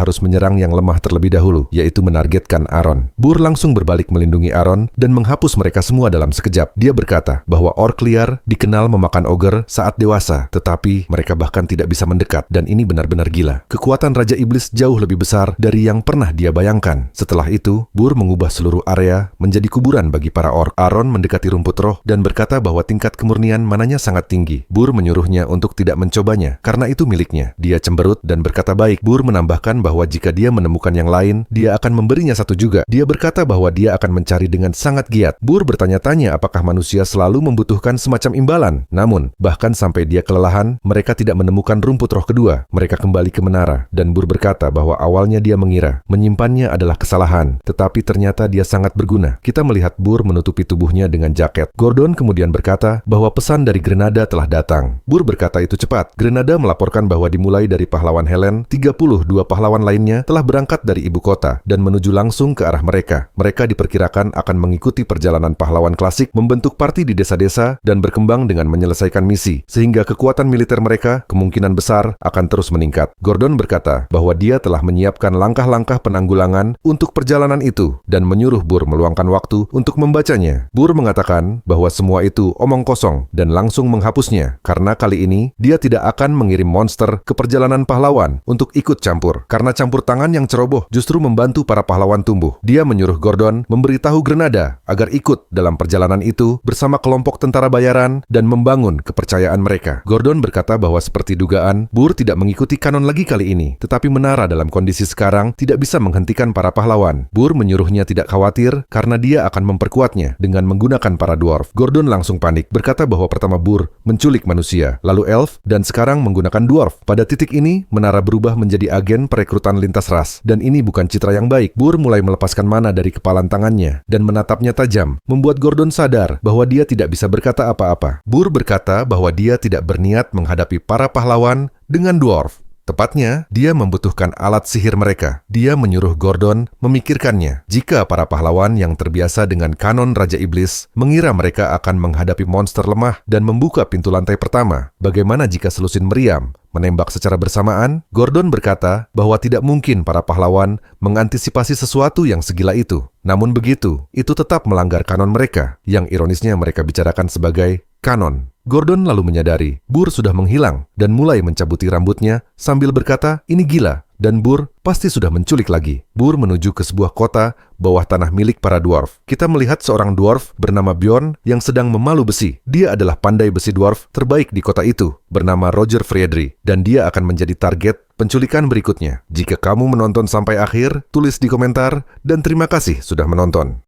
harus menyerang yang lemah terlebih dahulu, yaitu menargetkan Aaron. Burr langsung berbalik melindungi Aaron dan menghapus mereka semua dalam sekejap. Dia berkata bahwa orc liar dikenal memakan ogre saat dewasa, tetapi mereka bahkan tidak bisa mendekat, dan ini benar-benar gila. Kekuatan Raja Iblis jauh lebih besar dari yang pernah dia bayangkan. Setelah itu, Burr mengubah seluruh area menjadi kuburan bagi para orc. Aaron mendekati rumput roh dan berkata bahwa tingkat kemurnian mananya sangat tinggi. Burr menyuruhnya untuk tidak mencobanya, karena itu miliknya. Dia cemberut dan berkata baik. Burr menambahkan bahwa jika dia menemukan yang lain, dia akan memberinya satu juga. Dia berkata bahwa dia akan mencari dengan sangat giat. Burr bertanya-tanya apakah manusia selalu membutuhkan semacam imbalan. Namun, bahkan sampai dia kelelahan, mereka tidak menemukan rumput roh kedua. Mereka kembali ke menara, dan Burr berkata bahwa awalnya dia mengira menyimpannya adalah kesalahan, tetapi ternyata dia sangat berguna. Kita melihat Burr menutupi tubuhnya dengan jaket. Gordon kemudian berkata bahwa pesan dari Grenada telah datang. Burr berkata itu cepat. Grenada melaporkan bahwa dimulai dari pahlawan Helen, 32 pahlawan lainnya telah berangkat dari ibu kota dan menuju langsung ke arah mereka. Mereka diperkirakan akan mengikuti perjalanan pahlawan klasik, membentuk parti di desa-desa, dan berkembang dengan menyelesaikan misi, sehingga kekuatan militer mereka kemungkinan besar akan terus meningkat. Gordon berkata bahwa dia telah menyiapkan langkah-langkah penanggulangan untuk perjalanan itu dan menyuruh Burr meluangkan waktu untuk membacanya. Burr mengatakan bahwa semua itu omong kosong dan langsung menghapusnya, karena kali ini dia tidak akan mengirim monster ke perjalanan pahlawan untuk ikut campur, karena campur tangan yang ceroboh justru membantu para pahlawan tumbuh. Dia menyuruh Gordon memberitahu Grenada agar ikut dalam perjalanan itu bersama kelompok tentara bayaran dan membangun kepercayaan mereka. Gordon berkata bahwa seperti dugaan, Burr tidak mengikuti kanon lagi kali ini, tetapi menara dalam kondisi sekarang tidak bisa menghentikan para pahlawan. Burr menyuruhnya tidak khawatir karena dia akan memperkuatnya dengan menggunakan para dwarf. Gordon langsung panik, berkata bahwa pertama Burr menculik manusia, lalu elf, dan sekarang menggunakan dwarf. Pada titik ini, menara berubah menjadi agen perekrutan lintas ras, dan ini bukan citra yang baik. Burr mulai melepaskan mana dari kepalan tangannya dan menatapnya tajam, membuat Gordon sadar bahwa dia tidak bisa berkata apa-apa. Burr berkata bahwa dia tidak berniat menghadapi para pahlawan dengan dwarf. Tepatnya, dia membutuhkan alat sihir mereka. Dia menyuruh Gordon memikirkannya. Jika para pahlawan yang terbiasa dengan kanon Raja Iblis mengira mereka akan menghadapi monster lemah dan membuka pintu lantai pertama, bagaimana jika selusin meriam menembak secara bersamaan? Gordon berkata bahwa tidak mungkin para pahlawan mengantisipasi sesuatu yang segila itu. Namun begitu, itu tetap melanggar kanon mereka, yang ironisnya mereka bicarakan sebagai kanon. Gordon lalu menyadari Burr sudah menghilang dan mulai mencabuti rambutnya sambil berkata, ini gila, dan Burr pasti sudah menculik lagi. Burr menuju ke sebuah kota bawah tanah milik para dwarf. Kita melihat seorang dwarf bernama Bjorn yang sedang memalu besi. Dia adalah pandai besi dwarf terbaik di kota itu, bernama Roger Friedrich, dan dia akan menjadi target penculikan berikutnya. Jika kamu menonton sampai akhir, tulis di komentar, dan terima kasih sudah menonton.